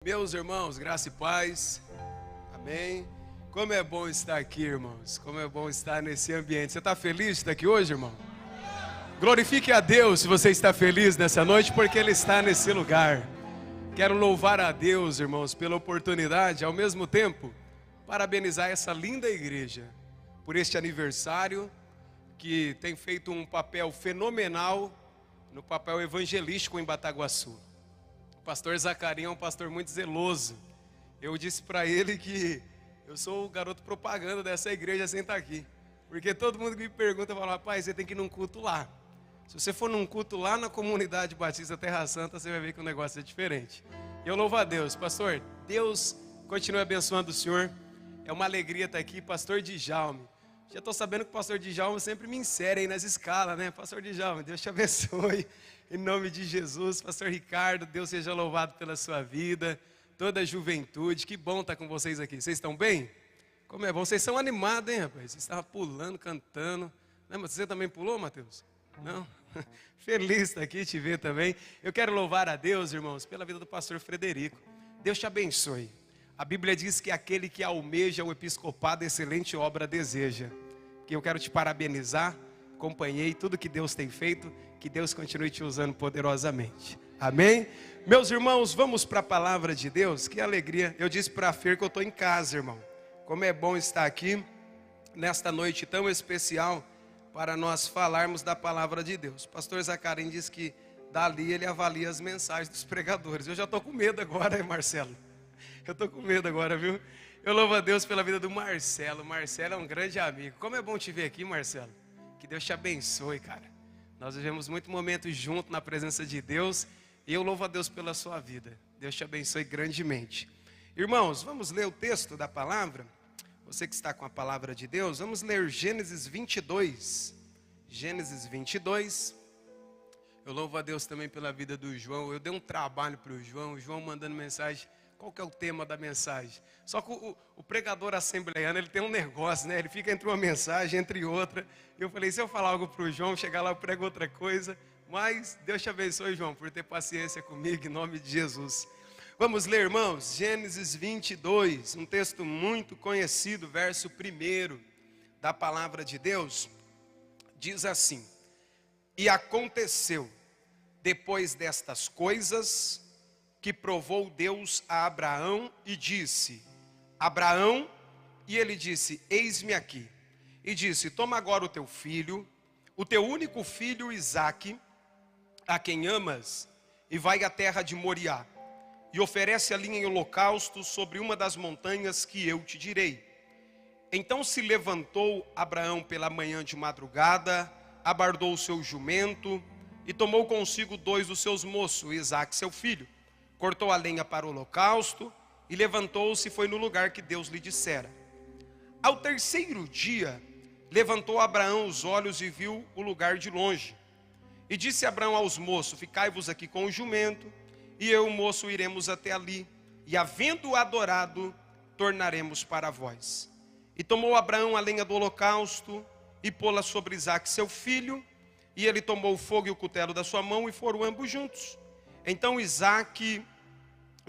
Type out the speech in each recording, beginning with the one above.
Meus irmãos, graça e paz, amém. Como é bom estar aqui, irmãos, como é bom estar nesse ambiente. Você está feliz de estar aqui hoje, irmão? Glorifique a Deus se você está feliz nessa noite, porque Ele está nesse lugar. Quero louvar a Deus, irmãos, pela oportunidade, ao mesmo tempo, parabenizar essa linda igreja, por este aniversário, que tem feito um papel fenomenal, no papel evangelístico em Bataguaçu. O pastor Zacarinha é um pastor muito zeloso. Eu disse para ele que eu sou o garoto propaganda dessa igreja sem estar aqui. Porque todo mundo que me pergunta, fala, rapaz, você tem que ir num culto lá. Se você for num culto lá na comunidade Batista Terra Santa, você vai ver que o negócio é diferente. E eu louvo a Deus. Pastor, Deus continue abençoando o senhor. É uma alegria estar aqui, pastor Djalme. Já estou sabendo que o pastor Djalme sempre me insere aí nas escalas, né? Pastor Djalme, Deus te abençoe. Em nome de Jesus, pastor Ricardo, Deus seja louvado pela sua vida, toda a juventude, que bom estar com vocês aqui. Vocês estão bem? Como é bom, vocês são animados, hein, rapaz? Vocês estavam pulando, cantando. Não, mas você também pulou, Mateus? Não? Feliz de estar aqui, te ver também. Eu quero louvar a Deus, irmãos, pela vida do pastor Frederico. Deus te abençoe. A Bíblia diz que aquele que almeja o episcopado, excelente obra deseja. Que eu quero te parabenizar, acompanhei tudo que Deus tem feito, que Deus continue te usando poderosamente. Amém? Meus irmãos, vamos para a palavra de Deus. Que alegria. Eu disse para a Fer que eu estou em casa, irmão. Como é bom estar aqui nesta noite tão especial para nós falarmos da palavra de Deus. O pastor Zacarim disse que dali ele avalia as mensagens dos pregadores. Eu já estou com medo agora, Marcelo. Eu estou com medo agora, viu? Eu louvo a Deus pela vida do Marcelo. Marcelo é um grande amigo. Como é bom te ver aqui, Marcelo. Que Deus te abençoe, cara. Nós vivemos muitos momentos juntos na presença de Deus. E eu louvo a Deus pela sua vida. Deus te abençoe grandemente. Irmãos, vamos ler o texto da palavra. Você que está com a palavra de Deus, vamos ler Gênesis 22. Gênesis 22. Eu louvo a Deus também pela vida do João. Eu dei um trabalho para o João mandando mensagem. Qual que é o tema da mensagem? Só que o pregador assembleiano, ele tem um negócio, né? Ele fica entre uma mensagem, entre outra. E eu falei, se eu falar algo para o João, chegar lá eu prego outra coisa. Mas Deus te abençoe, João, por ter paciência comigo, em nome de Jesus. Vamos ler, irmãos, Gênesis 22, um texto muito conhecido, verso 1 da palavra de Deus. Diz assim: E aconteceu, depois destas coisas, que provou Deus a Abraão e disse, Abraão, e ele disse, eis-me aqui. E disse, toma agora o teu filho, o teu único filho Isaque, a quem amas, e vai à terra de Moriá, e oferece ali em holocausto sobre uma das montanhas que eu te direi. Então se levantou Abraão pela manhã de madrugada, abardou o seu jumento, e tomou consigo 2 dos seus moços, Isaque seu filho. Cortou a lenha para o holocausto e levantou-se e foi no lugar que Deus lhe dissera. Ao 3º dia, levantou Abraão os olhos e viu o lugar de longe. E disse Abraão aos moços, ficai-vos aqui com o jumento, e eu e o moço iremos até ali, e havendo-o adorado, tornaremos para vós. E tomou Abraão a lenha do holocausto, e pô-la sobre Isaque seu filho, e ele tomou o fogo e o cutelo da sua mão, e foram ambos juntos. Então Isaque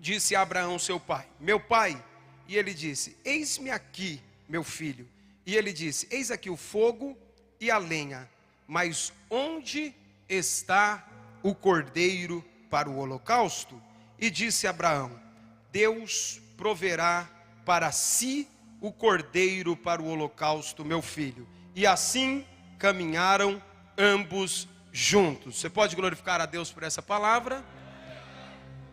disse a Abraão seu pai, meu pai, e ele disse, eis-me aqui, meu filho. E ele disse, eis aqui o fogo e a lenha, mas onde está o cordeiro para o holocausto? E disse Abraão, Deus proverá para si o cordeiro para o holocausto, meu filho. E assim caminharam ambos juntos. Você pode glorificar a Deus por essa palavra?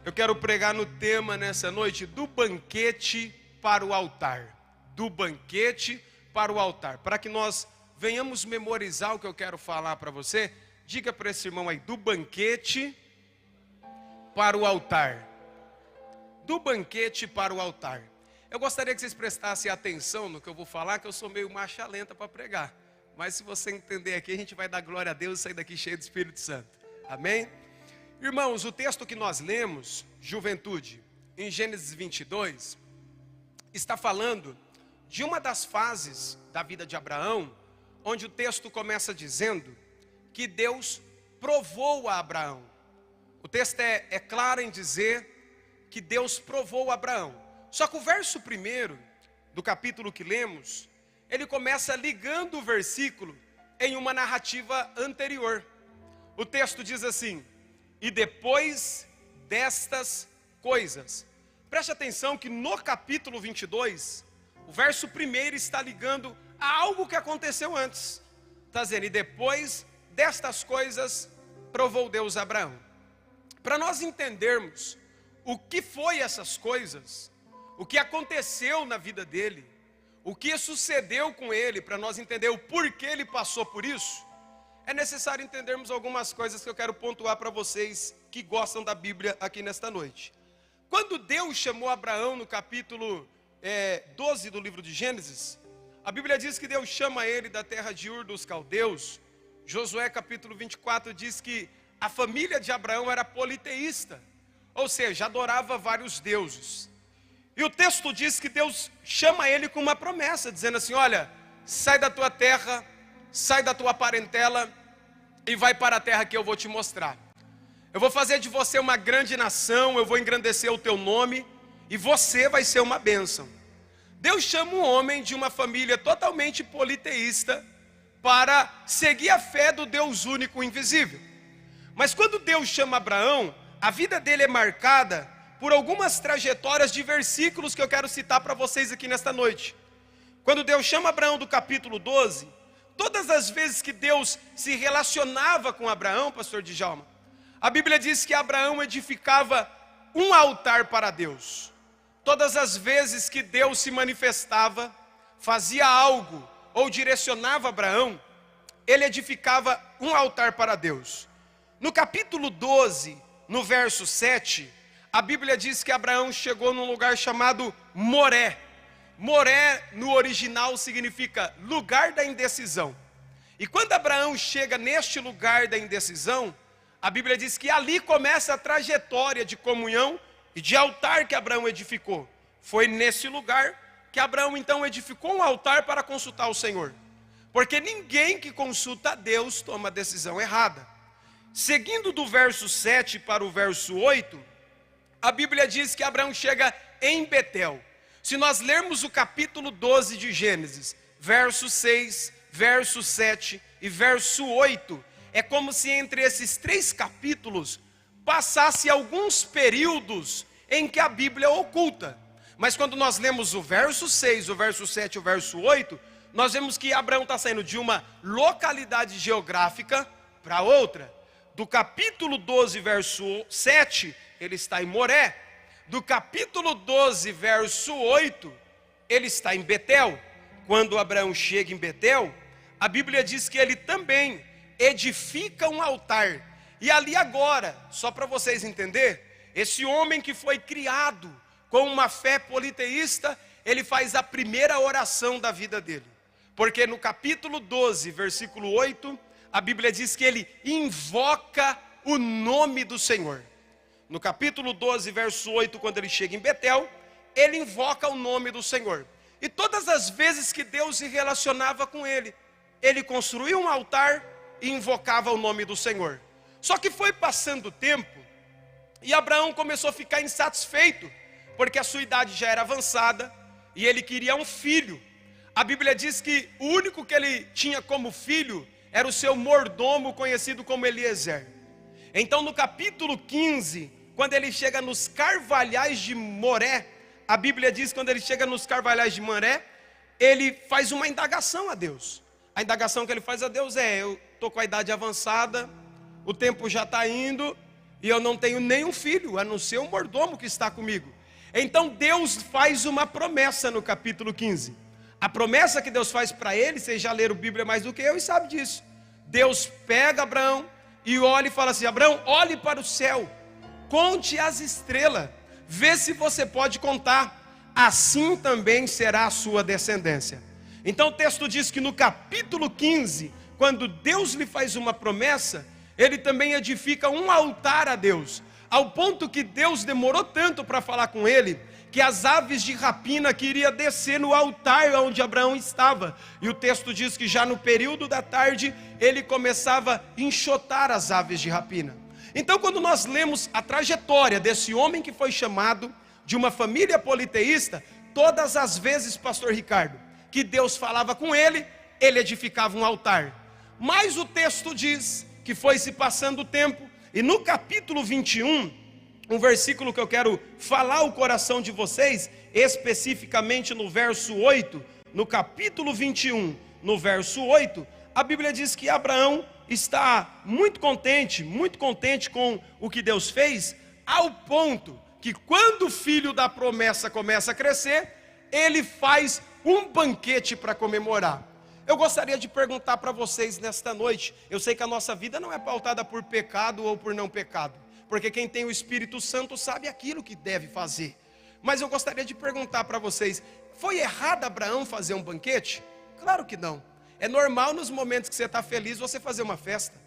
Eu quero pregar no tema nessa noite, do banquete para o altar. Do banquete para o altar. Para que nós venhamos memorizar o que eu quero falar para você, diga para esse irmão aí, do banquete para o altar. Do banquete para o altar. Eu gostaria que vocês prestassem atenção no que eu vou falar, que eu sou meio marcha lenta para pregar. Mas se você entender aqui, a gente vai dar glória a Deus e sair daqui cheio do Espírito Santo. Amém? Irmãos, o texto que nós lemos, juventude, em Gênesis 22, está falando de uma das fases da vida de Abraão, onde o texto começa dizendo que Deus provou a Abraão. O texto é claro em dizer que Deus provou Abraão. Só que o verso 1 do capítulo que lemos, ele começa ligando o versículo em uma narrativa anterior. O texto diz assim: e depois destas coisas. Preste atenção que no capítulo 22, o verso 1 está ligando a algo que aconteceu antes. Está dizendo, e depois destas coisas provou Deus a Abraão. Para nós entendermos o que foi essas coisas, o que aconteceu na vida dele, o que sucedeu com ele, para nós entender o porquê ele passou por isso, é necessário entendermos algumas coisas que eu quero pontuar para vocês que gostam da Bíblia aqui nesta noite. Quando Deus chamou Abraão no capítulo 12 do livro de Gênesis, a Bíblia diz que Deus chama ele da terra de Ur dos Caldeus. Josué capítulo 24 diz que a família de Abraão era politeísta, ou seja, adorava vários deuses. E o texto diz que Deus chama ele com uma promessa, dizendo assim, olha, sai da tua terra, sai da tua parentela e vai para a terra que eu vou te mostrar. Eu vou fazer de você uma grande nação, eu vou engrandecer o teu nome e você vai ser uma bênção. Deus chama um homem de uma família totalmente politeísta para seguir a fé do Deus único e invisível. Mas quando Deus chama Abraão, a vida dele é marcada por algumas trajetórias de versículos que eu quero citar para vocês aqui nesta noite. Quando Deus chama Abraão do capítulo 12, todas as vezes que Deus se relacionava com Abraão, pastor Djalma, a Bíblia diz que Abraão edificava um altar para Deus. Todas as vezes que Deus se manifestava, fazia algo ou direcionava Abraão, ele edificava um altar para Deus. No capítulo 12, no verso 7, a Bíblia diz que Abraão chegou num lugar chamado Moré. Moré no original significa lugar da indecisão. E quando Abraão chega neste lugar da indecisão, a Bíblia diz que ali começa a trajetória de comunhão e de altar que Abraão edificou. Foi nesse lugar que Abraão então edificou um altar para consultar o Senhor. Porque ninguém que consulta a Deus toma a decisão errada. Seguindo do verso 7 para o verso 8, a Bíblia diz que Abraão chega em Betel. Se nós lermos o capítulo 12 de Gênesis, verso 6, verso 7 e verso 8, é como se entre esses 3 capítulos passasse alguns períodos em que a Bíblia oculta. Mas quando nós lemos o verso 6, o verso 7 e o verso 8, nós vemos que Abraão está saindo de uma localidade geográfica para outra. Do capítulo 12, verso 7, ele está em Moré. Do capítulo 12, verso 8, ele está em Betel. Quando Abraão chega em Betel, a Bíblia diz que ele também edifica um altar. E ali agora, só para vocês entenderem, esse homem que foi criado com uma fé politeísta, ele faz a primeira oração da vida dele. Porque no capítulo 12, versículo 8, a Bíblia diz que ele invoca o nome do Senhor. No capítulo 12, verso 8, quando ele chega em Betel, ele invoca o nome do Senhor. E todas as vezes que Deus se relacionava com ele, ele construiu um altar e invocava o nome do Senhor. Só que foi passando o tempo, e Abraão começou a ficar insatisfeito, porque a sua idade já era avançada, e ele queria um filho. A Bíblia diz que o único que ele tinha como filho era o seu mordomo, conhecido como Eliezer. Então no capítulo 15, quando ele chega nos carvalhais de Moré, a Bíblia diz que quando ele chega nos carvalhais de Moré, ele faz uma indagação a Deus. A indagação que ele faz a Deus é, eu estou com a idade avançada, o tempo já está indo, e eu não tenho nenhum filho, a não ser o mordomo que está comigo. Então Deus faz uma promessa no capítulo 15. A promessa que Deus faz para ele, vocês já leram Bíblia mais do que eu e sabem disso. Deus pega Abraão e olha e fala assim, Abraão, olhe para o céu, conte as estrelas, vê se você pode contar, assim também será a sua descendência. Então o texto diz que no capítulo 15, quando Deus lhe faz uma promessa, ele também edifica um altar a Deus, ao ponto que Deus demorou tanto para falar com ele, que as aves de rapina queriam descer no altar onde Abraão estava. E o texto diz que já no período da tarde, ele começava a enxotar as aves de rapina. Então, quando nós lemos a trajetória desse homem que foi chamado de uma família politeísta, todas as vezes, pastor Ricardo, que Deus falava com ele, ele edificava um altar. Mas o texto diz que foi se passando o tempo, e no capítulo 21, um versículo que eu quero falar ao coração de vocês, especificamente no verso 8, no capítulo 21, no verso 8, a Bíblia diz que Abraão está muito contente com o que Deus fez, ao ponto que quando o filho da promessa começa a crescer, ele faz um banquete para comemorar. Eu gostaria de perguntar para vocês nesta noite, eu sei que a nossa vida não é pautada por pecado ou por não pecado, porque quem tem o Espírito Santo sabe aquilo que deve fazer. Mas eu gostaria de perguntar para vocês, foi errado Abraão fazer um banquete? Claro que não. É normal nos momentos que você está feliz você fazer uma festa.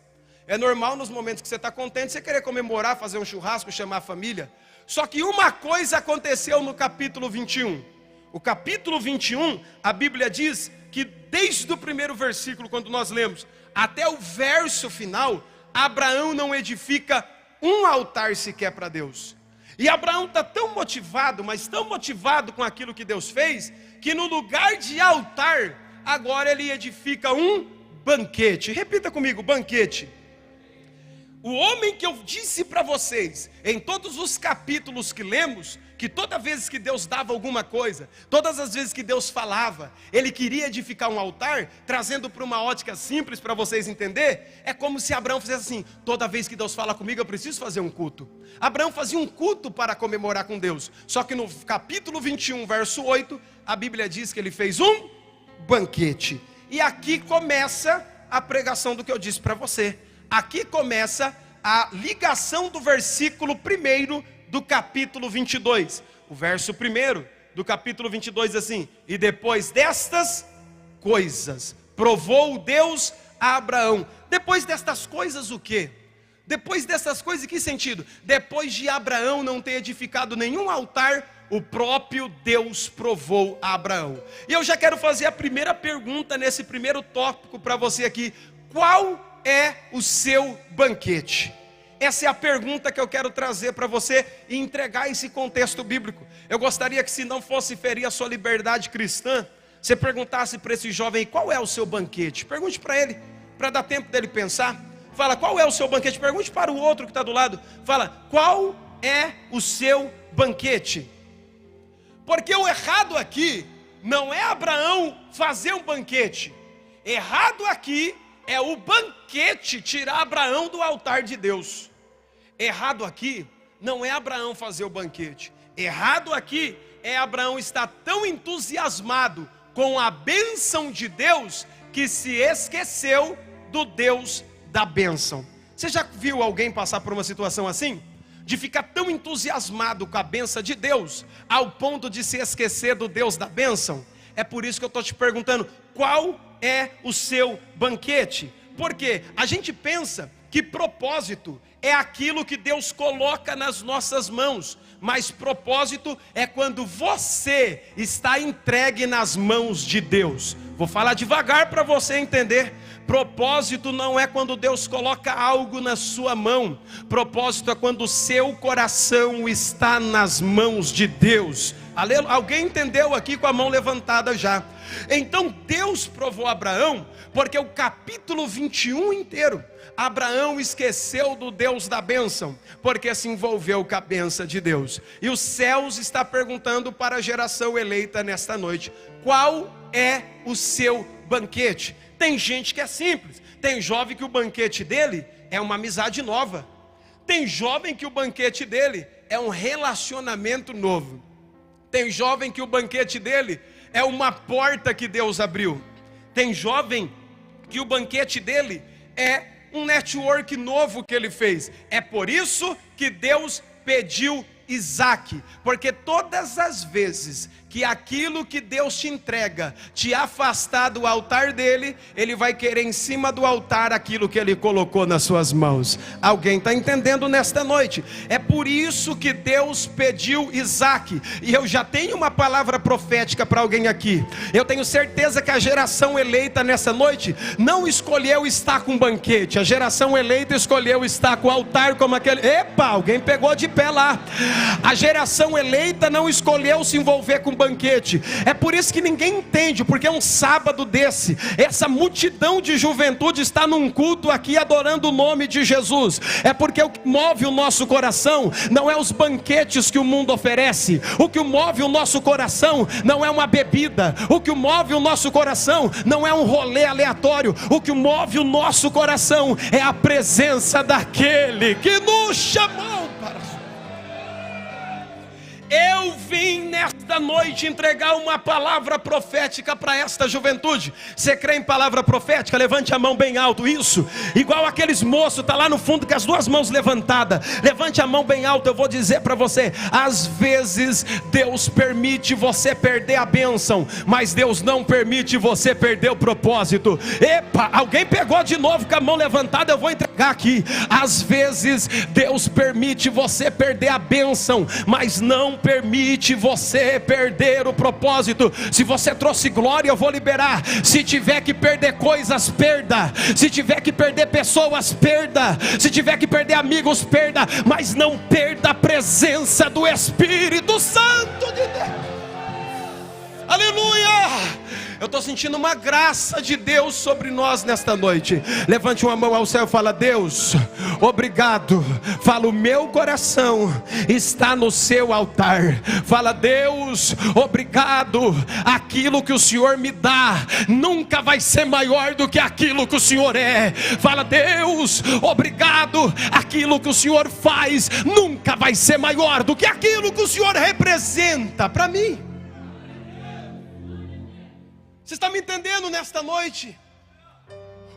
É normal nos momentos que você está contente você querer comemorar, fazer um churrasco, chamar a família. Só que uma coisa aconteceu no capítulo 21. O capítulo 21, a Bíblia diz que desde o primeiro versículo, quando nós lemos, até o verso final, Abraão não edifica um altar sequer para Deus. E Abraão está tão motivado, mas tão motivado com aquilo que Deus fez, que no lugar de altar, agora ele edifica um banquete. Repita comigo, banquete. O homem que eu disse para vocês, em todos os capítulos que lemos, que toda vez que Deus dava alguma coisa, todas as vezes que Deus falava, ele queria edificar um altar, trazendo para uma ótica simples para vocês entenderem, é como se Abraão fizesse assim, toda vez que Deus fala comigo eu preciso fazer um culto. Abraão fazia um culto para comemorar com Deus, só que no capítulo 21, verso 8, a Bíblia diz que ele fez um banquete. E aqui começa a pregação do que eu disse para você. Aqui começa a ligação do versículo 1 do capítulo 22. O verso 1 do capítulo 22 diz assim: e depois destas coisas, provou Deus a Abraão. Depois destas coisas o quê? Depois dessas coisas, em que sentido? Depois de Abraão não ter edificado nenhum altar, o próprio Deus provou a Abraão. E eu já quero fazer a primeira pergunta nesse primeiro tópico para você aqui. Qual é o seu banquete? Essa é a pergunta que eu quero trazer para você e entregar esse contexto bíblico. Eu gostaria que, se não fosse ferir a sua liberdade cristã, você perguntasse para esse jovem, qual é o seu banquete? Pergunte para ele, para dar tempo dele pensar. Fala, qual é o seu banquete? Pergunte para o outro que está do lado. Fala, qual é o seu banquete? Porque o errado aqui não é Abraão fazer um banquete. Errado aqui é o banquete tirar Abraão do altar de Deus. Errado aqui não é Abraão fazer o banquete. Errado aqui é Abraão estar tão entusiasmado com a bênção de Deus que se esqueceu do Deus da bênção. Você já viu alguém passar por uma situação assim? De ficar tão entusiasmado com a bênção de Deus, ao ponto de se esquecer do Deus da bênção? É por isso que eu estou te perguntando, qual é o seu banquete? Porque a gente pensa que propósito é aquilo que Deus coloca nas nossas mãos, mas propósito é quando você está entregue nas mãos de Deus. Vou falar devagar para você entender. Propósito não é quando Deus coloca algo na sua mão. Propósito é quando o seu coração está nas mãos de Deus. Alguém entendeu aqui com a mão levantada já? Então Deus provou Abraão, porque o capítulo 21 inteiro, Abraão esqueceu do Deus da bênção, porque se envolveu com a bênção de Deus. E os céus está perguntando para a geração eleita nesta noite, qual é o seu banquete? Tem gente que é simples, tem jovem que o banquete dele é uma amizade nova, tem jovem que o banquete dele é um relacionamento novo, tem jovem que o banquete dele é uma porta que Deus abriu, tem jovem que o banquete dele é um network novo que ele fez. É por isso que Deus pediu Isaque, porque todas as vezes que aquilo que Deus te entrega te afastar do altar dele, ele vai querer em cima do altar aquilo que ele colocou nas suas mãos. Alguém está entendendo nesta noite? É por isso que Deus pediu Isaque, e eu já tenho uma palavra profética para alguém aqui. Eu tenho certeza que a geração eleita nessa noite não escolheu estar com banquete, a geração eleita escolheu estar com o altar como aquele. Epa, alguém pegou de pé lá. A geração eleita não escolheu se envolver com banquete. É por isso que ninguém entende, porque é um sábado desse, essa multidão de juventude está num culto aqui adorando o nome de Jesus. É porque o que move o nosso coração não é os banquetes que o mundo oferece. O que move o nosso coração não é uma bebida. O que move o nosso coração não é um rolê aleatório. O que move o nosso coração é a presença daquele que nos chamou para a sua. Eu vim nesta noite entregar uma palavra profética para esta juventude. Você crê em palavra profética? Levante a mão bem alto, isso. Igual aqueles moços, está lá no fundo com as duas mãos levantadas. Levante a mão bem alto, eu vou dizer para você. Às vezes Deus permite você perder a bênção, mas Deus não permite você perder o propósito. Epa, alguém pegou de novo com a mão levantada, eu vou entregar aqui. Às vezes Deus permite você perder a bênção, mas não permite você perder o propósito. Se você trouxe glória, eu vou liberar. Se tiver que perder coisas, perda. Se tiver que perder pessoas, perda. Se tiver que perder amigos, perda. Mas não perda a presença do Espírito Santo de Deus. Aleluia! Eu estou sentindo uma graça de Deus sobre nós nesta noite. Levante uma mão ao céu e fala: Deus, obrigado. Fala, o meu coração está no seu altar. Fala: Deus, obrigado. Aquilo que o Senhor me dá nunca vai ser maior do que aquilo que o Senhor é. Fala: Deus, obrigado. Aquilo que o Senhor faz nunca vai ser maior do que aquilo que o Senhor representa para mim. Você está me entendendo nesta noite?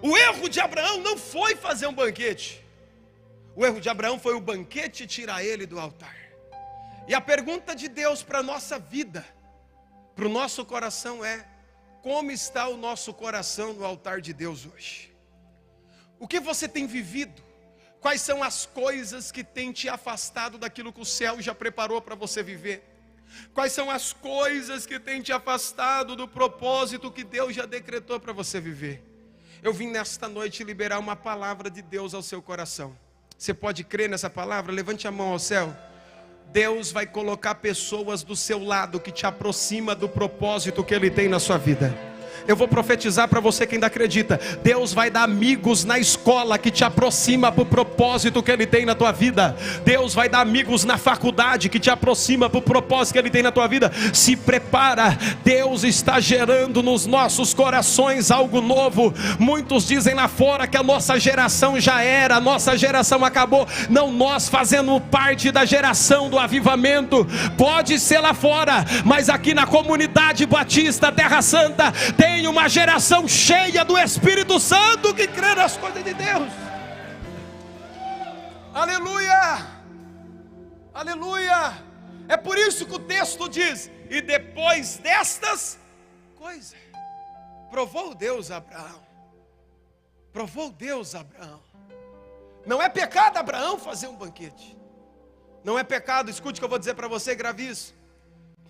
O erro de Abraão não foi fazer um banquete. O erro de Abraão foi o banquete tirar ele do altar. E a pergunta de Deus para a nossa vida, para o nosso coração é: como está o nosso coração no altar de Deus hoje? O que você tem vivido? Quais são as coisas que têm te afastado daquilo que o céu já preparou para você viver? Quais são as coisas que têm te afastado do propósito que Deus já decretou para você viver? Eu vim nesta noite liberar uma palavra de Deus ao seu coração. Você pode crer nessa palavra? Levante a mão ao céu. Deus vai colocar pessoas do seu lado que te aproxima do propósito que Ele tem na sua vida. Eu vou profetizar para você que ainda acredita. Deus vai dar amigos na escola que te aproxima para o propósito que Ele tem na tua vida. Deus vai dar amigos na faculdade que te aproxima para o propósito que Ele tem na tua vida. Se prepara, Deus está gerando nos nossos corações algo novo. Muitos dizem lá fora que a nossa geração já era, a nossa geração acabou. Não, nós fazendo parte da geração do avivamento. Pode ser lá fora, mas aqui na comunidade batista Terra Santa tem uma geração cheia do Espírito Santo que crê nas coisas de Deus. Aleluia, aleluia. É por isso que o texto diz: e depois destas coisas, provou Deus a Abraão. Provou Deus a Abraão. Não é pecado Abraão fazer um banquete. Não é pecado, escute o que eu vou dizer para você, grave isso.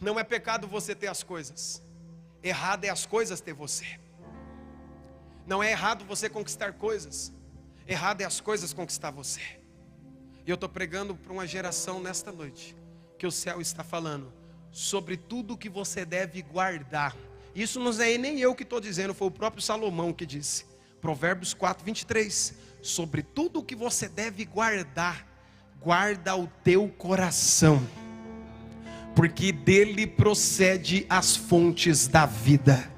Não é pecado você ter as coisas. Errado é as coisas ter você. Não é errado você conquistar coisas. Errado é as coisas conquistar você. E eu estou pregando para uma geração nesta noite, que o céu está falando sobre tudo que você deve guardar. Isso não é nem eu que estou dizendo, foi o próprio Salomão que disse. Provérbios 4:23. Sobre tudo que você deve guardar, guarda o teu coração, porque dele procede as fontes da vida.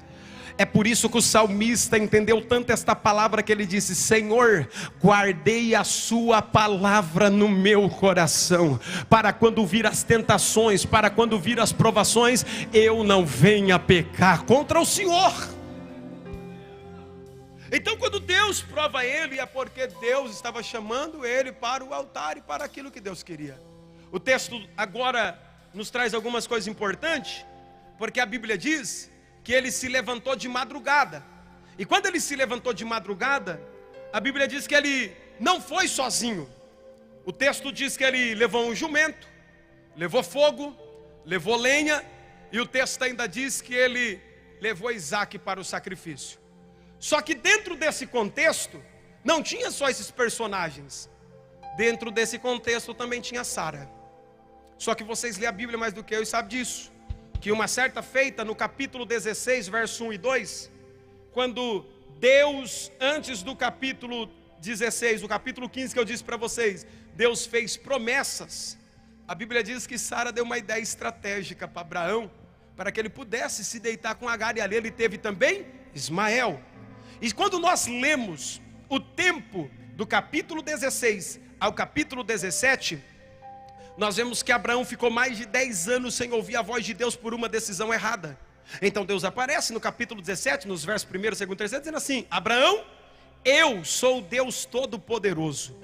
É por isso que o salmista entendeu tanto esta palavra que ele disse: Senhor, guardei a sua palavra no meu coração, para quando vir as tentações, para quando vir as provações, eu não venha pecar contra o Senhor. Então quando Deus prova ele, é porque Deus estava chamando ele para o altar e para aquilo que Deus queria. O texto agora nos traz algumas coisas importantes, porque a Bíblia diz que ele se levantou de madrugada. E quando ele se levantou de madrugada, a Bíblia diz que ele não foi sozinho. O texto diz que ele levou um jumento, levou fogo, levou lenha, e o texto ainda diz que ele levou Isaac para o sacrifício. Só que dentro desse contexto, não tinha só esses personagens. Dentro desse contexto também tinha Sara. Só que vocês lêem a Bíblia mais do que eu e sabem disso. Que uma certa feita, no capítulo 16, verso 1 e 2, quando Deus, antes do capítulo 16, o capítulo 15 que eu disse para vocês, Deus fez promessas. A Bíblia diz que Sara deu uma ideia estratégica para Abraão, para que ele pudesse se deitar com Agar, e ali ele teve também Ismael. E quando nós lemos o tempo do capítulo 16 ao capítulo 17, nós vemos que Abraão ficou mais de 10 anos sem ouvir a voz de Deus por uma decisão errada. Então Deus aparece no capítulo 17, nos versos 1, 2 e 3, dizendo assim: Abraão, eu sou o Deus Todo-Poderoso,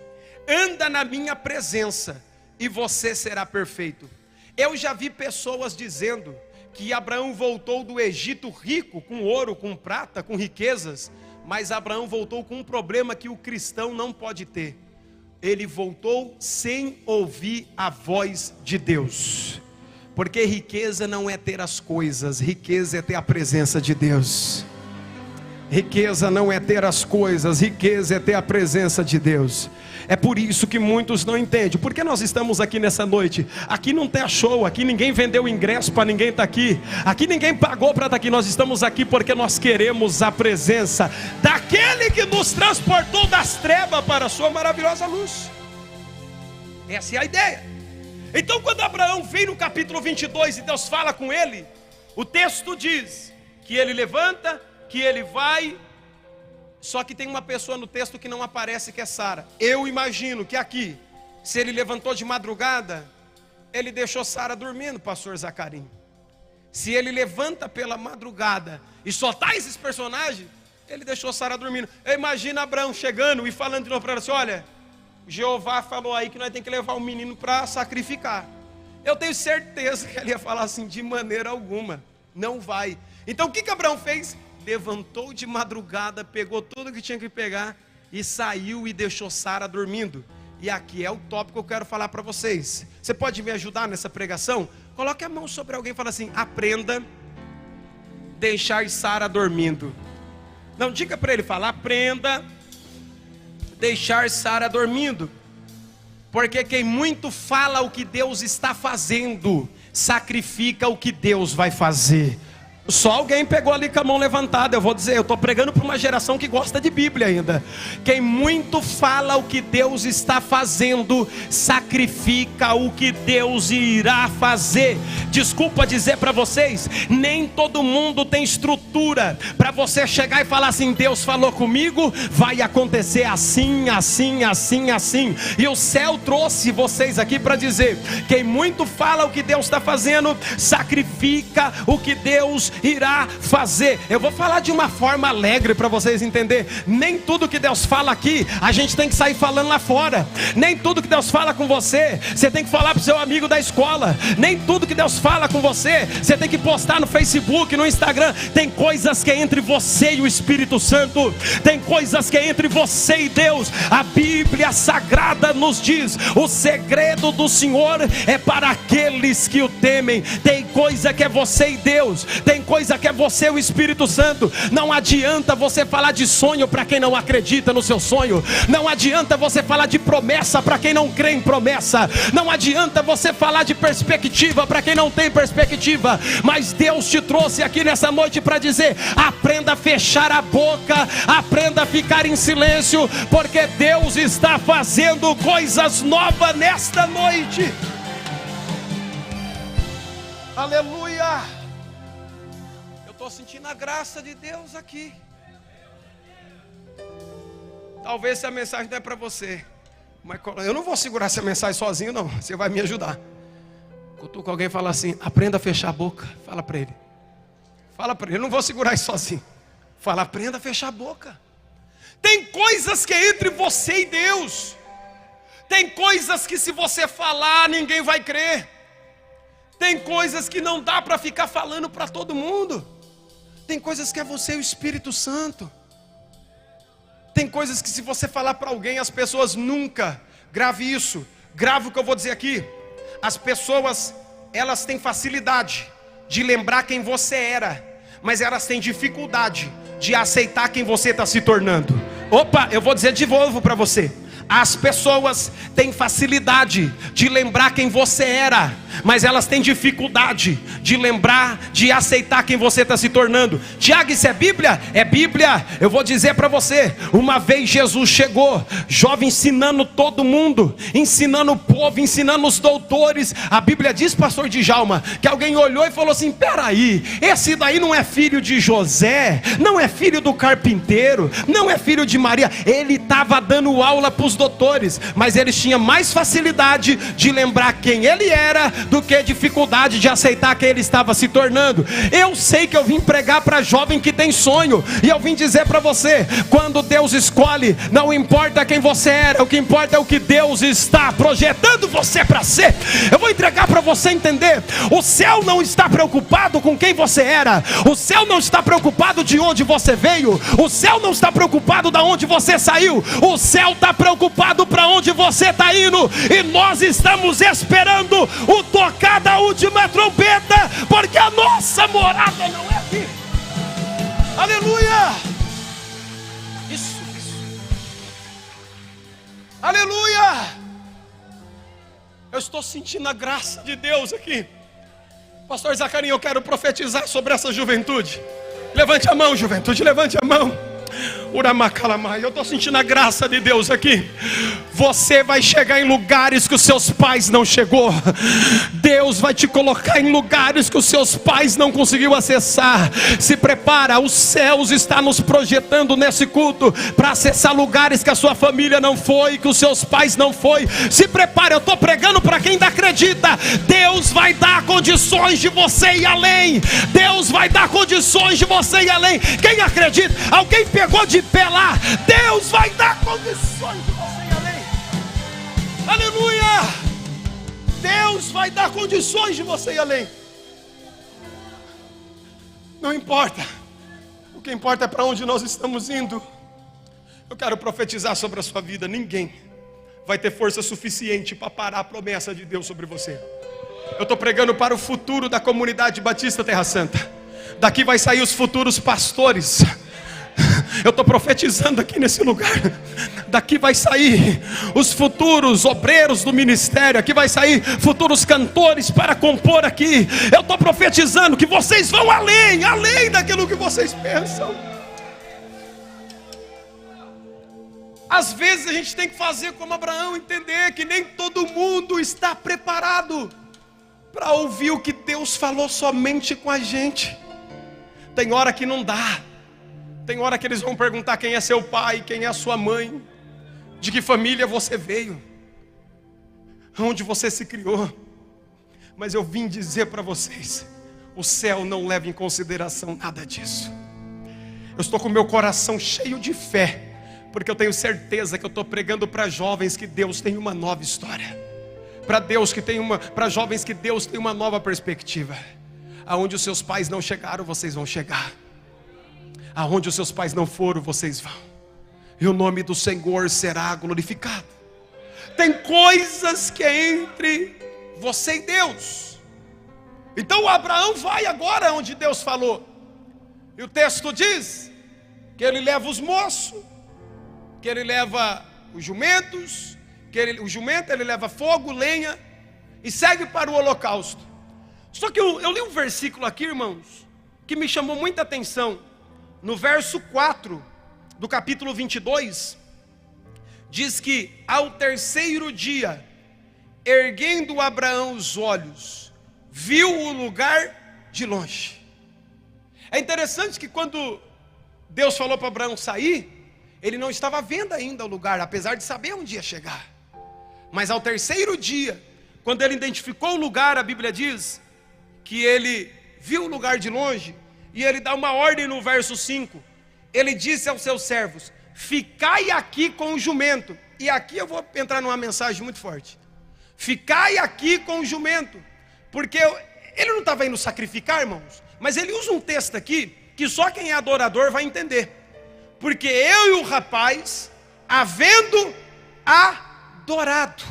anda na minha presença e você será perfeito. Eu já vi pessoas dizendo que Abraão voltou do Egito rico, com ouro, com prata, com riquezas, mas Abraão voltou com um problema que o cristão não pode ter. Ele voltou sem ouvir a voz de Deus. Porque riqueza não é ter as coisas, riqueza é ter a presença de Deus. Riqueza não é ter as coisas, riqueza é ter a presença de Deus. É por isso que muitos não entendem. Por que nós estamos aqui nessa noite? Aqui não tem show, aqui ninguém vendeu ingresso para ninguém estar aqui. Aqui ninguém pagou para estar aqui. Nós estamos aqui porque nós queremos a presença daquele que nos transportou das trevas para a sua maravilhosa luz. Essa é a ideia. Então quando Abraão vem no capítulo 22 e Deus fala com ele, o texto diz que ele levanta, que ele vai. Só que tem uma pessoa no texto que não aparece, que é Sara. Eu imagino que aqui, se ele levantou de madrugada, ele deixou Sara dormindo, pastor Zacarim. Se ele levanta pela madrugada e só tá esses personagens, ele deixou Sara dormindo. Eu imagino Abraão chegando e falando de novo para ela assim: olha, Jeová falou aí que nós temos que levar o menino para sacrificar. Eu tenho certeza que ele ia falar assim: de maneira alguma, não vai. Então o que Abraão fez? Levantou de madrugada, pegou tudo que tinha que pegar e saiu e deixou Sara dormindo. E aqui é o tópico que eu quero falar para vocês. Você pode me ajudar nessa pregação? Coloque a mão sobre alguém e fala assim: aprenda a deixar Sara dormindo. Não, diga para ele, fala: aprenda a deixar Sara dormindo. Porque quem muito fala o que Deus está fazendo, sacrifica o que Deus vai fazer. Só alguém pegou ali com a mão levantada. Eu vou dizer, eu estou pregando para uma geração que gosta de Bíblia ainda. Quem muito fala o que Deus está fazendo, sacrifica o que Deus irá fazer. Desculpa dizer para vocês, nem todo mundo tem estrutura para você chegar e falar assim: Deus falou comigo, vai acontecer assim, assim, assim, assim. E o céu trouxe vocês aqui para dizer: quem muito fala o que Deus está fazendo, sacrifica o que Deus irá fazer. Eu vou falar de uma forma alegre para vocês entenderem. Nem tudo que Deus fala aqui a gente tem que sair falando lá fora. Nem tudo que Deus fala com você tem que falar para o seu amigo da escola. Nem tudo que Deus fala com você tem que postar no Facebook, no Instagram. Tem coisas que é entre você e o Espírito Santo. Tem coisas que é entre você e Deus. A Bíblia Sagrada nos diz: o segredo do Senhor é para aqueles que o temem. Tem coisa que é você e Deus. Tem coisa que é você e o Espírito Santo. Não adianta você falar de sonho para quem não acredita no seu sonho. Não adianta você falar de promessa para quem não crê em promessa. Não adianta você falar de perspectiva para quem não tem perspectiva. Mas Deus te trouxe aqui nessa noite para dizer: aprenda a fechar a boca, aprenda a ficar em silêncio, porque Deus está fazendo coisas novas nesta noite. Aleluia. Estou sentindo a graça de Deus aqui. Talvez essa mensagem não é para você, mas eu não vou segurar essa mensagem sozinho, não. Você vai me ajudar. Cutuca alguém e fala assim: aprenda a fechar a boca. Fala para ele. Fala para ele. Eu não vou segurar isso sozinho. Fala: aprenda a fechar a boca. Tem coisas que é entre você e Deus. Tem coisas que se você falar, ninguém vai crer. Tem coisas que não dá para ficar falando para todo mundo. Tem coisas que é você e o Espírito Santo. Tem coisas que se você falar para alguém, as pessoas nunca, grave isso, grave o que eu vou dizer aqui. As pessoas, elas têm facilidade de lembrar quem você era, mas elas têm dificuldade de aceitar quem você está se tornando. Opa, eu vou dizer de novo para você. As pessoas têm facilidade de lembrar quem você era, mas elas têm dificuldade de lembrar, de aceitar quem você está se tornando. Tiago, isso é Bíblia? É Bíblia. Eu vou dizer para você, uma vez Jesus chegou, jovem, ensinando todo mundo, ensinando o povo, ensinando os doutores. A Bíblia diz, pastor Djalma, que alguém olhou e falou assim: peraí, esse daí não é filho de José, não é filho do carpinteiro, não é filho de Maria. Ele estava dando aula para os doutores, mas eles tinham mais facilidade de lembrar quem ele era do que dificuldade de aceitar quem ele estava se tornando. Eu sei que eu vim pregar para jovem que tem sonho, e eu vim dizer para você, quando Deus escolhe, não importa quem você era, o que importa é o que Deus está projetando você para ser. Eu vou entregar para você entender, o céu não está preocupado com quem você era, o céu não está preocupado de onde você veio, o céu não está preocupado de onde você saiu, o céu está preocupado para onde você está indo, e nós estamos esperando o tocar da última trombeta, porque a nossa morada não é aqui. Aleluia! Isso. Aleluia! Eu estou sentindo a graça de Deus aqui. Pastor Zacarinho, eu quero profetizar sobre essa juventude. Levante a mão, juventude, levante a mão. Eu estou sentindo a graça de Deus aqui. Você vai chegar em lugares que os seus pais não chegou. Deus vai te colocar em lugares que os seus pais não conseguiu acessar. Se prepara, os céus está nos projetando nesse culto para acessar lugares que a sua família não foi, que os seus pais não foi. Se prepara, eu estou pregando para quem ainda acredita. Deus vai dar condições de você ir além. Deus vai dar condições de você ir além. Quem acredita? Alguém pegou de pé lá. Deus vai dar condições de você ir além. Aleluia! Deus vai dar condições de você ir além. Não importa. O que importa é para onde nós estamos indo. Eu quero profetizar sobre a sua vida. Ninguém vai ter força suficiente para parar a promessa de Deus sobre você. Eu estou pregando para o futuro da comunidade Batista Terra Santa. Daqui vai sair os futuros pastores. Eu estou profetizando aqui nesse lugar. Daqui vai sair os futuros obreiros do ministério. Aqui vai sair futuros cantores para compor aqui. Eu estou profetizando que vocês vão além, além daquilo que vocês pensam. Às vezes a gente tem que fazer como Abraão, entender que nem todo mundo está preparado para ouvir o que Deus falou somente com a gente. Tem hora que não dá. Tem hora que eles vão perguntar quem é seu pai, quem é a sua mãe, de que família você veio, onde você se criou. Mas eu vim dizer para vocês, o céu não leva em consideração nada disso. Eu estou com meu coração cheio de fé, porque eu tenho certeza que eu estou pregando para jovens que Deus tem uma nova história, para jovens que Deus tem uma nova perspectiva. Aonde os seus pais não chegaram, vocês vão chegar. Aonde os seus pais não foram, vocês vão. E o nome do Senhor será glorificado. Tem coisas que é entre você e Deus. Então Abraão vai agora onde Deus falou. E o texto diz que ele leva os moços, que ele leva os jumentos, o jumento ele leva fogo, lenha e segue para o holocausto. Só que eu li um versículo aqui, irmãos, que me chamou muita atenção. No verso 4 do capítulo 22, diz que ao terceiro dia, erguendo Abraão os olhos, viu o lugar de longe. É interessante que quando Deus falou para Abraão sair, ele não estava vendo ainda o lugar, apesar de saber onde ia chegar. Mas ao terceiro dia, quando ele identificou o lugar, a Bíblia diz que ele viu o lugar de longe. E ele dá uma ordem no verso 5. Ele disse aos seus servos: ficai aqui com o jumento, E aqui eu vou entrar numa mensagem muito forte. Ficai aqui com o jumento. Porque ele não estava indo sacrificar, irmãos. Mas ele usa um texto aqui que só quem é adorador vai entender. Porque eu e o rapaz, havendo adorado,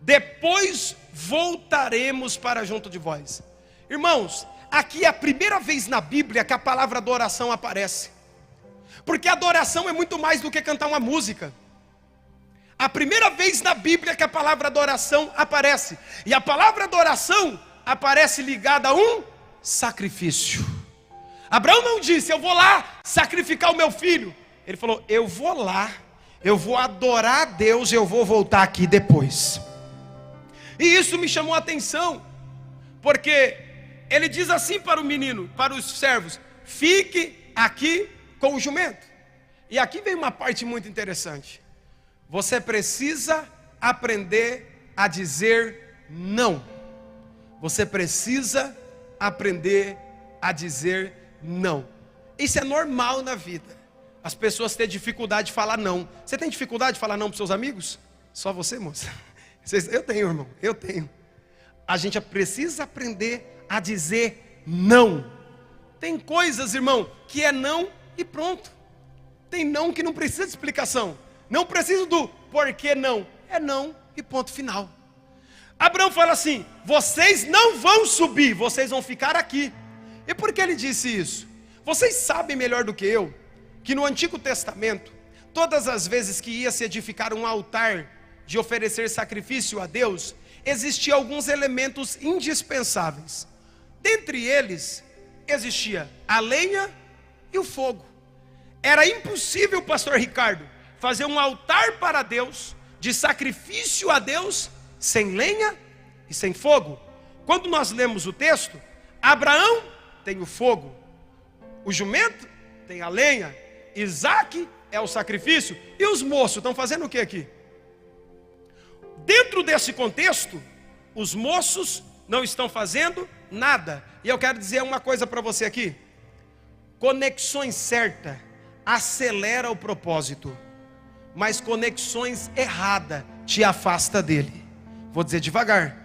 depois voltaremos para junto de vós. Irmãos, aqui é a primeira vez na Bíblia que a palavra adoração aparece. Porque adoração é muito mais do que cantar uma música. A primeira vez na Bíblia que a palavra adoração aparece. E a palavra adoração aparece ligada a um sacrifício. Abraão não disse, eu vou lá sacrificar o meu filho. Ele falou, eu vou lá, eu vou adorar a Deus, eu vou voltar aqui depois. E isso me chamou a atenção, porque ele diz assim para o menino, para os servos, fique aqui com o jumento. E aqui vem uma parte muito interessante. Você precisa aprender a dizer não. Você precisa aprender a dizer não. Isso é normal na vida. As pessoas têm dificuldade de falar não. Você tem dificuldade de falar não para os seus amigos? Só você, moça? Eu tenho, irmão, eu tenho. A gente precisa aprender a dizer não. Tem coisas, irmão, que é não e pronto. Tem não que não precisa de explicação. Não precisa do porquê não. É não e ponto final. Abraão fala assim, vocês não vão subir, vocês vão ficar aqui. E por que ele disse isso? Vocês sabem melhor do que eu, que no Antigo Testamento, todas as vezes que ia se edificar um altar de oferecer sacrifício a Deus, existiam alguns elementos indispensáveis. Dentre eles, existia a lenha e o fogo. Era impossível, pastor Ricardo, fazer um altar para Deus, de sacrifício a Deus, sem lenha e sem fogo. Quando nós lemos o texto, Abraão tem o fogo, o jumento tem a lenha, Isaac é o sacrifício, e os moços estão fazendo o que aqui? Dentro desse contexto, os moços não estão fazendo nada. E eu quero dizer uma coisa para você aqui: conexões certas acelera o propósito, mas conexões erradas te afasta dele. Vou dizer devagar.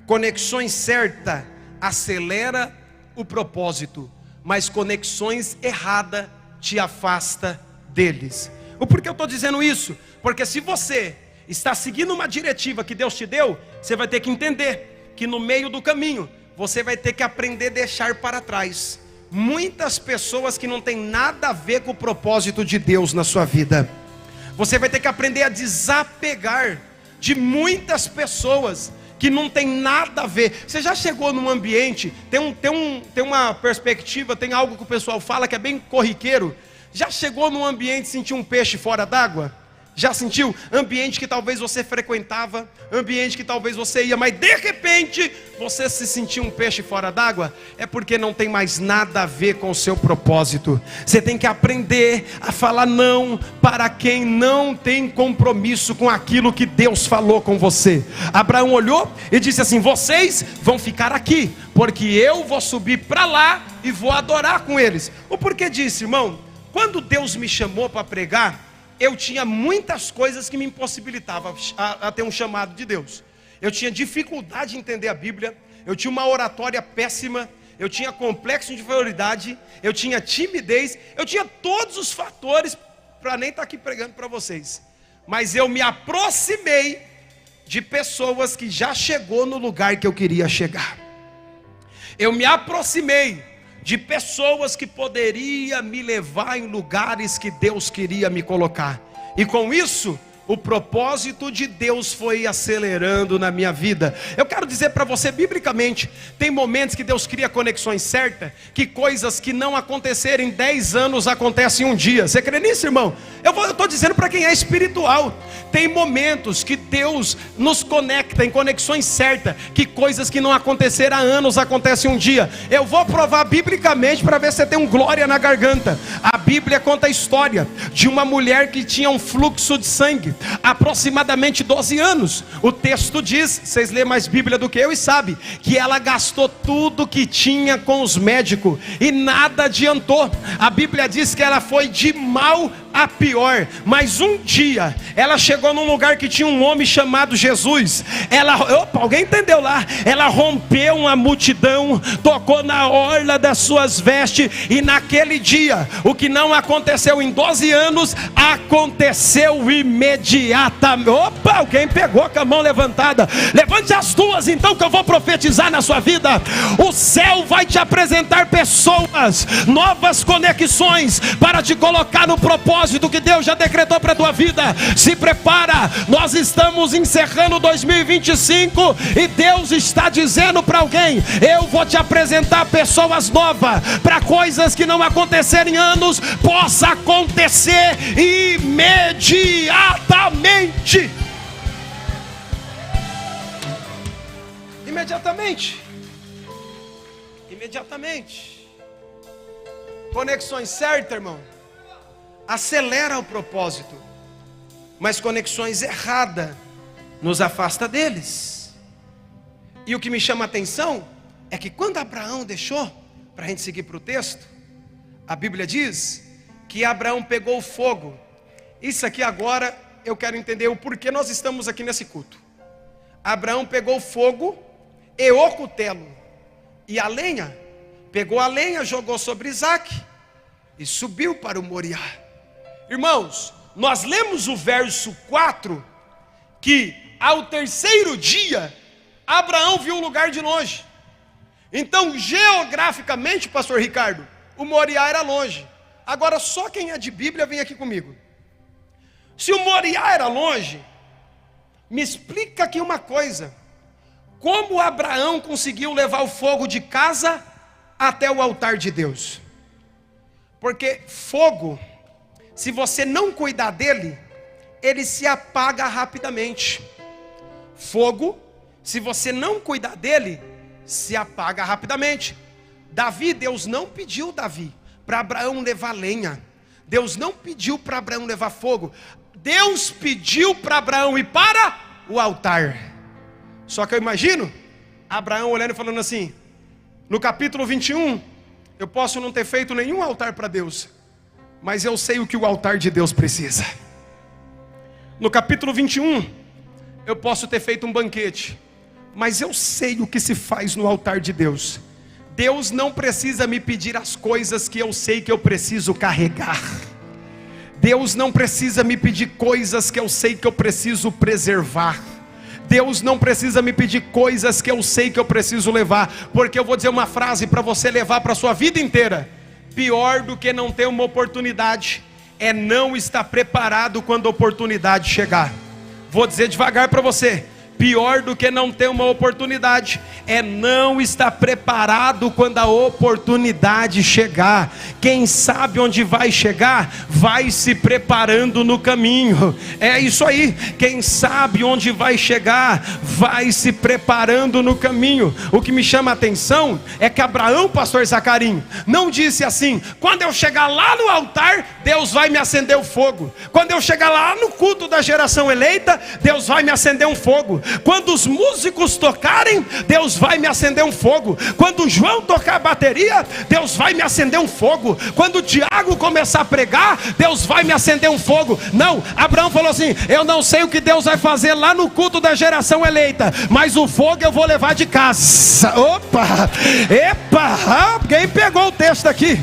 Conexões certas acelera o propósito, mas conexões erradas te afasta deles. O porquê eu estou dizendo isso? Porque se você está seguindo uma diretiva que Deus te deu, você vai ter que entender que no meio do caminho você vai ter que aprender a deixar para trás muitas pessoas que não tem nada a ver com o propósito de Deus na sua vida. Você vai ter que aprender a desapegar de muitas pessoas que não tem nada a ver. Você já chegou num ambiente, tem uma perspectiva, tem algo que o pessoal fala que é bem corriqueiro. Já chegou num ambiente e sentiu um peixe fora d'água? Já sentiu? Ambiente que talvez você frequentava, ambiente que talvez você ia, mas de repente você se sentiu um peixe fora d'água? É porque não tem mais nada a ver com o seu propósito. Você tem que aprender a falar não para quem não tem compromisso com aquilo que Deus falou com você. Abraão olhou e disse assim: vocês vão ficar aqui, porque eu vou subir para lá e vou adorar com eles. O porquê disso, irmão? Quando Deus me chamou para pregar, eu tinha muitas coisas que me impossibilitavam a ter um chamado de Deus. Eu tinha dificuldade de entender a Bíblia, eu tinha uma oratória péssima, eu tinha complexo de inferioridade, eu tinha timidez, eu tinha todos os fatores para nem estar aqui pregando para vocês. Mas eu me aproximei de pessoas que já chegou no lugar que eu queria chegar. Eu me aproximei de pessoas que poderia me levar em lugares que Deus queria me colocar. E com isso, o propósito de Deus foi acelerando na minha vida. Eu quero dizer para você, biblicamente, tem momentos que Deus cria conexões certas, que coisas que não aconteceram em 10 anos acontecem em um dia. Você crê nisso, irmão? Eu estou dizendo para quem é espiritual. Tem momentos que Deus nos conecta em conexões certas, que coisas que não aconteceram há anos acontecem em um dia. Eu vou provar biblicamente para ver se você tem um glória na garganta. A Bíblia conta a história de uma mulher que tinha um fluxo de sangue aproximadamente 12 anos. O texto diz, vocês lêem mais Bíblia do que eu e sabem, que ela gastou tudo que tinha com os médicos e nada adiantou. A Bíblia diz que ela foi de mal a pior. Mas um dia ela chegou num lugar que tinha um homem chamado Jesus. Alguém entendeu lá? Ela rompeu uma multidão, tocou na orla das suas vestes, e naquele dia, o que não aconteceu em 12 anos, aconteceu imediatamente. Opa, alguém pegou com a mão levantada. Levante as duas então, que eu vou profetizar na sua vida. O céu vai te apresentar pessoas, novas conexões, para te colocar no propósito que Deus já decretou para a tua vida. Se prepara, nós estamos encerrando 2025 e Deus está dizendo para alguém: eu vou te apresentar pessoas novas, para coisas que não aconteceram em anos, possa acontecer imediatamente. Imediatamente. Conexões certas, irmão, acelera o propósito, mas conexões erradas nos afasta deles. E o que me chama a atenção é que quando Abraão deixou, para a gente seguir para o texto, a Bíblia diz que Abraão pegou o fogo. Isso aqui agora eu quero entender o porquê nós estamos aqui nesse culto. Abraão pegou o fogo e o cutelo e a lenha, pegou a lenha, jogou sobre Isaac e subiu para o Moriá. Irmãos, nós lemos o verso 4, que ao terceiro dia Abraão viu o lugar de longe. Então, geograficamente, pastor Ricardo, o Moriá era longe. Agora, só quem é de Bíblia vem aqui comigo. Se o Moriá era longe, me explica aqui uma coisa: como Abraão conseguiu levar o fogo de casa até o altar de Deus? Porque fogo, se você não cuidar dele, ele se apaga rapidamente. Fogo, se você não cuidar dele, se apaga rapidamente. Davi, Deus não pediu para Abraão levar lenha. Deus não pediu para Abraão levar fogo. Deus pediu para Abraão ir para o altar. Só que eu imagino Abraão olhando e falando assim: no capítulo 21, eu posso não ter feito nenhum altar para Deus, mas eu sei o que o altar de Deus precisa. No capítulo 21, eu posso ter feito um banquete, mas eu sei o que se faz no altar de Deus. Deus não precisa me pedir as coisas que eu sei que eu preciso carregar. Deus não precisa me pedir coisas que eu sei que eu preciso preservar. Deus não precisa me pedir coisas que eu sei que eu preciso levar. Porque eu vou dizer uma frase para você levar para a sua vida inteira: pior do que não ter uma oportunidade é não estar preparado quando a oportunidade chegar. Vou dizer devagar para você: pior do que não ter uma oportunidade é não estar preparado quando a oportunidade chegar. Quem sabe onde vai chegar, vai se preparando no caminho. É isso aí. Quem sabe onde vai chegar, vai se preparando no caminho. O que me chama a atenção é que Abraão, pastor Zacarinho, não disse assim: quando eu chegar lá no altar, Deus vai me acender o fogo. Quando eu chegar lá no culto da geração eleita, Deus vai me acender um fogo. Quando os músicos tocarem, Deus vai me acender um fogo. Quando o João tocar a bateria, Deus vai me acender um fogo. Quando o Tiago começar a pregar, Deus vai me acender um fogo. Não, Abraão falou assim: eu não sei o que Deus vai fazer lá no culto da geração eleita, mas o fogo eu vou levar de casa. Opa, epa, quem pegou o texto aqui?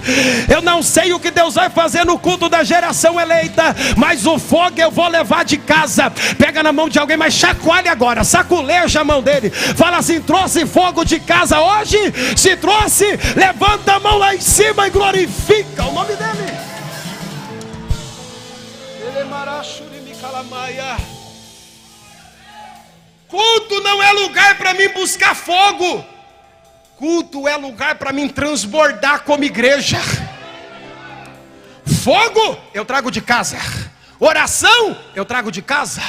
Eu não sei o que Deus vai fazer no culto da geração eleita, mas o fogo eu vou levar de casa. Pega na mão de alguém, mas chacoalhe agora, saculeja a mão dele, fala assim: trouxe fogo de casa hoje? Se trouxe, levanta a mão lá em cima e glorifica o nome dele. Culto não é lugar para mim buscar fogo. Culto é lugar para mim transbordar como igreja. Fogo eu trago de casa, oração eu trago de casa,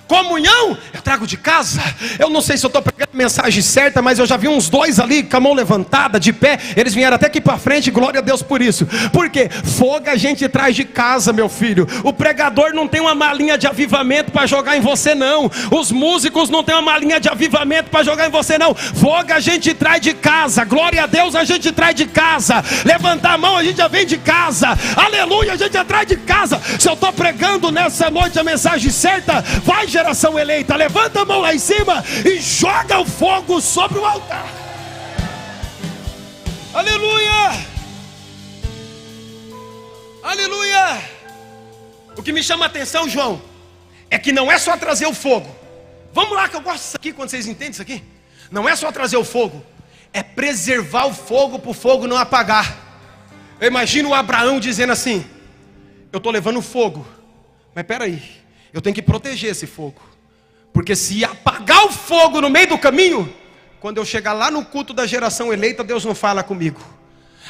Comunhão, eu trago de casa. Eu não sei se eu estou pregando a mensagem certa, mas eu já vi uns dois ali com a mão levantada, de pé. Eles vieram até aqui para frente, glória a Deus por isso. Porque fogo a gente traz de casa, meu filho. O pregador não tem uma malinha de avivamento para jogar em você, não. Os músicos não tem uma malinha de avivamento para jogar em você, não. Fogo a gente traz de casa. Glória a Deus, a gente traz de casa. Levantar a mão, a gente já vem de casa. Aleluia, a gente já traz de casa. Se eu estou pregando nessa noite a mensagem certa, vai, geração eleita, levanta a mão lá em cima e joga o fogo sobre o altar. Aleluia, aleluia. O que me chama a atenção, João, é que não é só trazer o fogo. Vamos lá, que eu gosto disso aqui, quando vocês entendem isso aqui. Não é só trazer o fogo, é preservar o fogo para o fogo não apagar. Eu imagino o Abraão dizendo assim: eu estou levando fogo, mas peraí, eu tenho que proteger esse fogo, porque se apagar o fogo no meio do caminho, quando eu chegar lá no culto da geração eleita, Deus não fala comigo.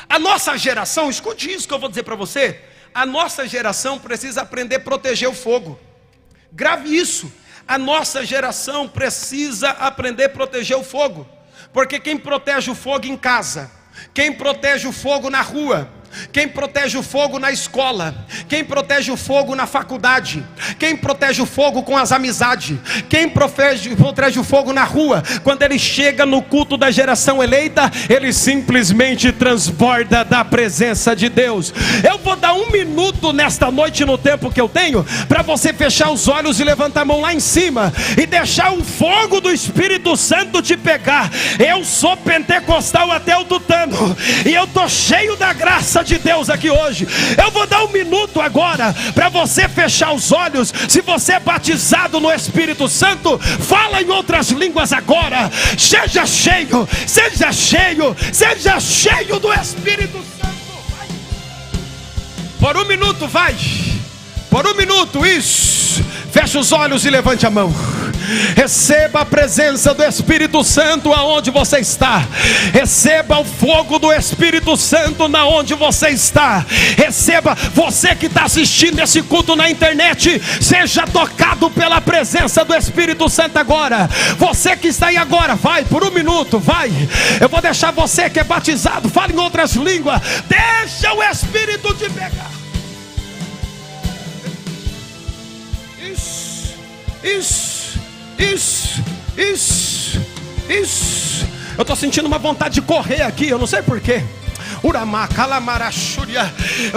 A nossa geração, escute isso que eu vou dizer para você, a nossa geração precisa aprender a proteger o fogo. Grave isso, a nossa geração precisa aprender a proteger o fogo, porque quem protege o fogo em casa, quem protege o fogo na rua, quem protege o fogo na escola, quem protege o fogo na faculdade, quem protege o fogo com as amizades, quem protege o fogo na rua, quando ele chega no culto da geração eleita, ele simplesmente transborda da presença de Deus. Eu vou dar 1 minuto nesta noite, no tempo que eu tenho, para você fechar os olhos e levantar a mão lá em cima e deixar o fogo do Espírito Santo te pegar. Eu sou pentecostal até o tutano, e eu estou cheio da graça de Deus aqui hoje. Eu vou dar 1 minuto agora para você fechar os olhos. Se você é batizado no Espírito Santo, fala em outras línguas agora. Seja cheio, seja cheio, seja cheio do Espírito Santo. Vai. Por 1 minuto, vai. Por 1 minuto, isso. Feche os olhos e levante a mão. Receba a presença do Espírito Santo aonde você está. Receba o fogo do Espírito Santo na onde você está. Receba, você que está assistindo esse culto na internet, seja tocado pela presença do Espírito Santo agora. Você que está aí agora, vai por 1 minuto, vai. Eu vou deixar você que é batizado, fala em outras línguas. Deixa o Espírito te pegar. Isso. Eu estou sentindo uma vontade de correr aqui, eu não sei porquê. Eu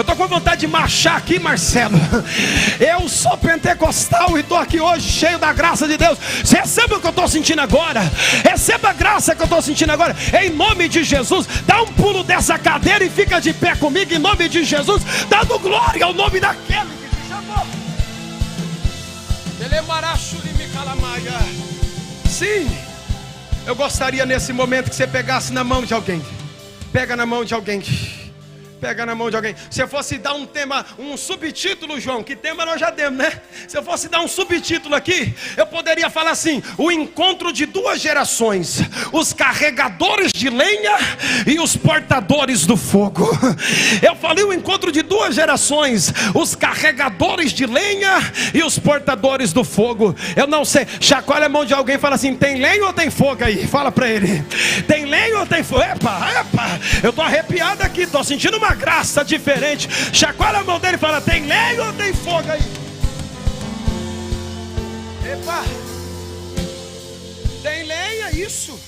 estou com vontade de marchar aqui, Marcelo. Eu sou pentecostal e estou aqui hoje cheio da graça de Deus. Receba o que eu estou sentindo agora. Receba a graça que eu estou sentindo agora. Em nome de Jesus, dá um pulo dessa cadeira e fica de pé comigo. Em nome de Jesus, dando glória ao nome daquele que te chamou. Sim, eu gostaria nesse momento que você pegasse na mão de alguém. Pega na mão de alguém. Pega na mão de alguém. Se eu fosse dar um tema, um subtítulo, João, que tema nós já demos, né? Se eu fosse dar um subtítulo aqui, eu poderia falar assim: o encontro de 2 gerações, os carregadores de lenha e os portadores do fogo. Eu falei o encontro de 2 gerações, os carregadores de lenha e os portadores do fogo. Eu não sei, chacoalha a mão de alguém e fala assim: tem lenha ou tem fogo aí? Fala para ele: tem lenha ou tem fogo? Epa, eu estou arrepiado aqui, estou sentindo uma graça diferente. Chacoalha a mão dele e fala: tem lenha ou tem fogo aí? Epa, tem lenha, isso.